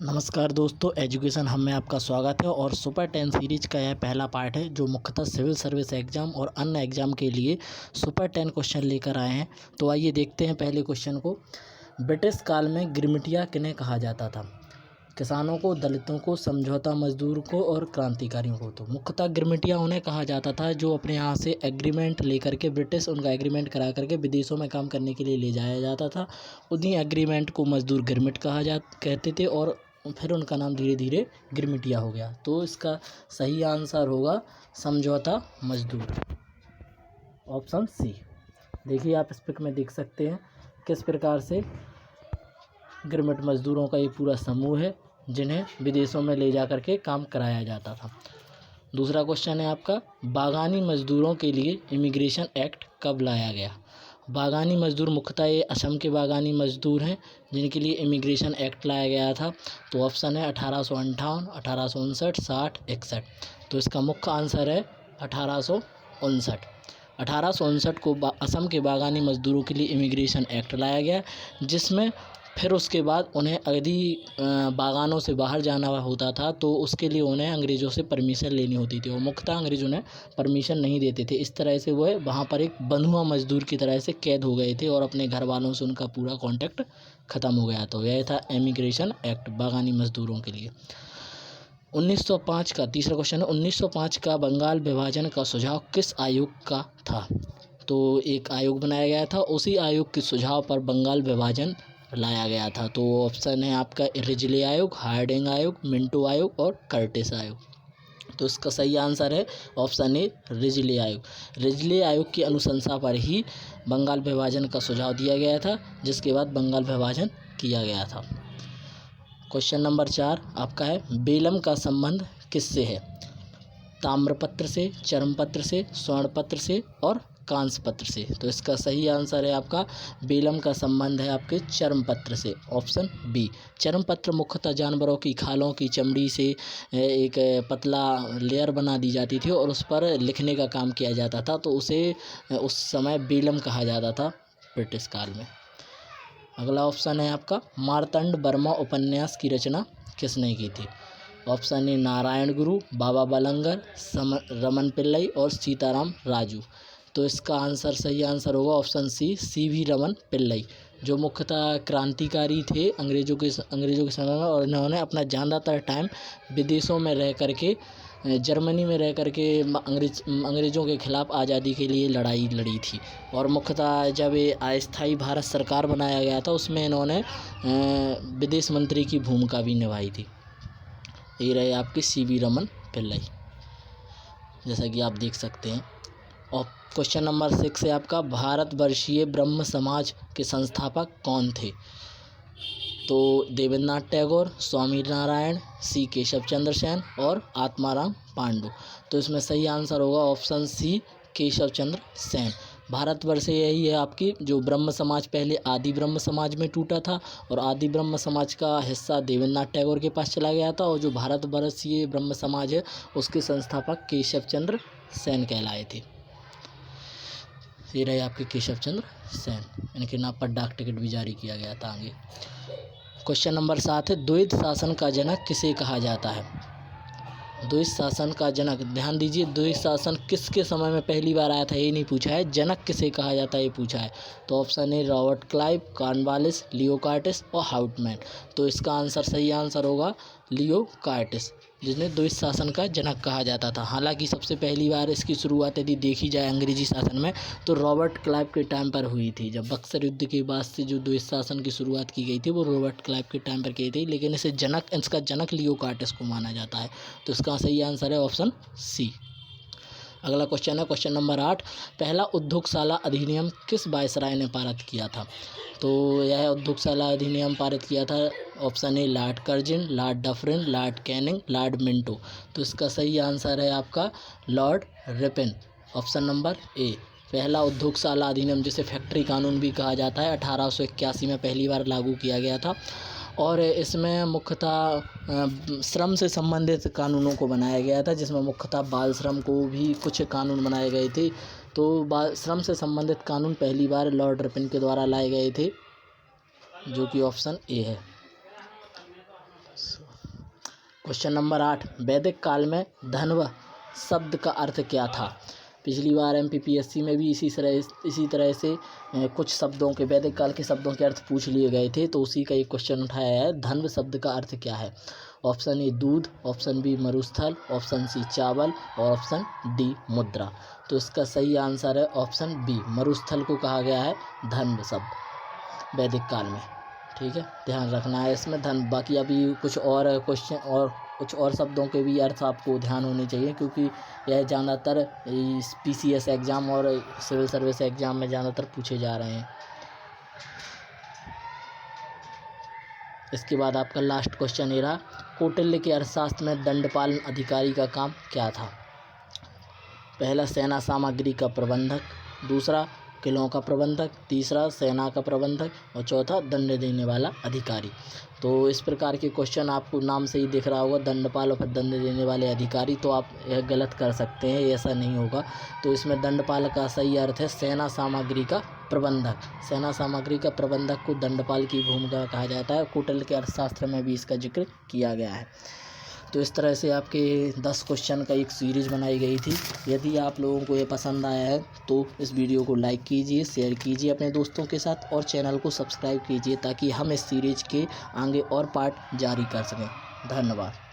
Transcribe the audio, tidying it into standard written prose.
नमस्कार दोस्तों, एजुकेशन हम में आपका स्वागत है। और सुपर 10 सीरीज का यह पहला पार्ट है जो मुख्यतः सिविल सर्विस एग्ज़ाम और अन्य एग्ज़ाम के लिए सुपर 10 क्वेश्चन लेकर आए हैं। तो आइए देखते हैं पहले क्वेश्चन को। ब्रिटिश काल में गिरमिटिया किन्हें कहा जाता था? किसानों को, दलितों को, समझौता मजदूर को और क्रांतिकारियों को। तो मुख्यतः गिरमिटिया उन्हें कहा जाता था जो अपने यहाँ से एग्रीमेंट लेकर के, ब्रिटिश उनका एग्रीमेंट करा करके विदेशों में काम करने के लिए ले जाया जाता था। उन्हीं एग्रीमेंट को मजदूर गिरमिट कहते थे और फिर उनका नाम धीरे धीरे गिरमिटिया हो गया। तो इसका सही आंसर होगा समझौता मजदूर, ऑप्शन सी। देखिए आप इस पिक में देख सकते हैं किस प्रकार से गिरमिट मजदूरों का ये पूरा समूह है जिन्हें विदेशों में ले जा कर के काम कराया जाता था। दूसरा क्वेश्चन है आपका, बागानी मजदूरों के लिए इमिग्रेशन एक्ट कब लाया गया? बागानी मजदूर मुख्यतः ये असम के बागानी मजदूर हैं जिनके लिए इमिग्रेशन एक्ट लाया गया था। तो ऑप्शन है 1858, 1859, 60, 61। तो इसका मुख्य आंसर है 1859। 1859 को असम के बागानी मजदूरों के लिए इमिग्रेशन एक्ट लाया गया, जिसमें फिर उसके बाद उन्हें यदि बागानों से बाहर जाना होता था तो उसके लिए उन्हें अंग्रेज़ों से परमिशन लेनी होती थी और मुख्यतः अंग्रेज़ उन्हें परमिशन नहीं देते थे। इस तरह से वह वहाँ पर एक बंधुआ मजदूर की तरह से कैद हो गए थे और अपने घर वालों से उनका पूरा कॉन्टैक्ट ख़त्म हो गया। तो यह था इमिग्रेशन एक्ट बागानी मजदूरों के लिए। 1905 का तीसरा क्वेश्चन है, 1905 का बंगाल विभाजन का सुझाव किस आयोग का था? तो एक आयोग बनाया गया था, उसी आयोग के सुझाव पर बंगाल विभाजन लाया गया था। तो ऑप्शन है आपका रिजले आयोग, हार्डिंग आयोग, मिंटो आयोग और कर्टिस आयोग। तो इसका सही आंसर है ऑप्शन ए, रिजले आयोग। रिजले आयोग की अनुशंसा पर ही बंगाल विभाजन का सुझाव दिया गया था, जिसके बाद बंगाल विभाजन किया गया था। क्वेश्चन नंबर 4 आपका है, बेलम का संबंध किससे है? ताम्रपत्र से, चर्मपत्र से, स्वर्णपत्र से और कांस्य से। तो इसका सही आंसर है आपका, बेलम का संबंध है आपके चर्मपत्र से, ऑप्शन बी। चर्मपत्र मुख्यतः जानवरों की खालों की चमड़ी से एक पतला लेयर बना दी जाती थी और उस पर लिखने का काम किया जाता था। तो उसे उस समय बेलम कहा जाता था ब्रिटिश काल में। अगला ऑप्शन है आपका, मार्तंड वर्मा उपन्यास की रचना किसने की थी? ऑप्शन ए, नारायण गुरु, बाबा बलंगर, रमन पिल्लई और सीताराम राजू। तो इसका आंसर, सही आंसर होगा option C, C V. Raman Pillai, जो मुख्यतः क्रांतिकारी थे अंग्रेज़ों के समय में और इन्होंने अपना ज़्यादातर टाइम विदेशों में रह करके, जर्मनी में रह करके अंग्रेज़ों के खिलाफ आज़ादी के लिए लड़ाई लड़ी थी। और मुख्यतः जब ये अस्थायी भारत सरकार बनाया गया था उसमें इन्होंने विदेश मंत्री की भूमिका भी निभाई थी। ये रहे आपके सी.वी. रमन पिल्लई, जैसा कि आप देख सकते हैं। और क्वेश्चन नंबर 6 है आपका, भारतवर्षीय ब्रह्म समाज के संस्थापक कौन थे? तो देवेंद्रनाथ टैगोर, स्वामी नारायण, सी केशव चंद्र सेन और आत्माराम पांडु। तो इसमें सही आंसर होगा ऑप्शन सी, केशव चंद्र सेन। भारतवर्ष यही है आपकी, जो ब्रह्म समाज पहले आदि ब्रह्म समाज में टूटा था और आदि ब्रह्म समाज का हिस्सा देवेंद्रनाथ टैगोर के पास चला गया था और जो भारतवर्षीय ब्रह्म समाज है उसके संस्थापक केशव चंद्र सेन कहलाए थे। ये रहे आपके केशव चंद्र सेन, इनके नाम पर डाक टिकट भी जारी किया गया था आगे। क्वेश्चन नंबर 7 है, द्वैत शासन का जनक किसे कहा जाता है? द्वैत शासन का जनक, ध्यान दीजिए, द्वैत शासन किसके समय में पहली बार आया था ये नहीं पूछा है, जनक किसे कहा जाता है ये पूछा है। तो ऑप्शन है रॉबर्ट क्लाइव, कॉर्नवालिस, लियो कार्टिस और हाउटमैन। तो इसका आंसर, सही आंसर होगा लियो कार्टिस, जिन्हें द्वैत शासन का जनक कहा जाता था। हालांकि सबसे पहली बार इसकी शुरुआत यदि देखी जाए अंग्रेजी शासन में तो रॉबर्ट क्लाइव के टाइम पर हुई थी। जब बक्सर युद्ध के बाद से जो द्वैत शासन की शुरुआत की गई थी वो रॉबर्ट क्लाइव के टाइम पर की थी, लेकिन इसका जनक लियो कार्टिस को माना जाता है। तो इसका सही आंसर है ऑप्शन सी। अगला क्वेश्चन है क्वेश्चन नंबर 8, पहला उद्योगशाला अधिनियम किस वायसराय ने पारित किया था? तो यह उद्योगशाला अधिनियम पारित किया था, option A Lord Curzon, Lord Dufferin, Lord Canning, Lord Minto. तो इसका सही आंसर है आपका Lord Ripon, option number A. पहला उद्योगशाला अधिनियम, जिसे फैक्ट्री कानून भी कहा जाता है, 1881 में पहली बार लागू किया गया था और इसमें मुख्यतः श्रम से संबंधित कानूनों को बनाया गया था, जिसमें मुख्यतः बाल श्रम को भी कुछ कानून बनाए गए थे। तो बाल श्रम से संबंधित कानून पहली बार लॉर्ड रिपन के द्वारा लाए गए थे, जो कि ऑप्शन ए है। क्वेश्चन नंबर 8, वैदिक काल में धन्व शब्द का अर्थ क्या था? पिछली बार MPPSC में भी इसी तरह से कुछ शब्दों के, वैदिक काल के शब्दों के अर्थ पूछ लिए गए थे, तो उसी का एक क्वेश्चन उठाया है। धन्व शब्द का अर्थ क्या है? ऑप्शन ए दूध, ऑप्शन बी मरुस्थल, ऑप्शन सी चावल और ऑप्शन डी मुद्रा। तो इसका सही आंसर है ऑप्शन बी, मरुस्थल को कहा गया है धन्व शब्द वैदिक काल में। ठीक है, ध्यान रखना है इसमें धन। बाकी अभी कुछ और क्वेश्चन और कुछ और शब्दों के भी अर्थ आपको ध्यान होने चाहिए, क्योंकि यह ज़्यादातर PCS एग्ज़ाम और सिविल सर्विस एग्ज़ाम में ज़्यादातर पूछे जा रहे हैं। इसके बाद आपका लास्ट क्वेश्चन ये रहा, कौटिल्य के अर्थशास्त्र में दंडपालन अधिकारी का काम क्या था? पहला सेना सामग्री का प्रबंधक, दूसरा किलों का प्रबंधक, तीसरा सेना का प्रबंधक और चौथा दंड देने वाला अधिकारी। तो इस प्रकार के क्वेश्चन आपको नाम से ही दिख रहा होगा, दंडपाल और फिर दंड देने वाले अधिकारी, तो आप यह गलत कर सकते हैं, ऐसा नहीं होगा। तो इसमें दंडपाल का सही अर्थ है सेना सामग्री का प्रबंधक। सेना सामग्री का प्रबंधक को दंडपाल की भूमिका कहा जाता है। कौटिल्य के अर्थशास्त्र में भी इसका जिक्र किया गया है। तो इस तरह से आपके 10 क्वेश्चन का एक सीरीज़ बनाई गई थी। यदि आप लोगों को ये पसंद आया है तो इस वीडियो को लाइक कीजिए, शेयर कीजिए अपने दोस्तों के साथ और चैनल को सब्सक्राइब कीजिए, ताकि हम इस सीरीज़ के आगे और पार्ट जारी कर सकें। धन्यवाद।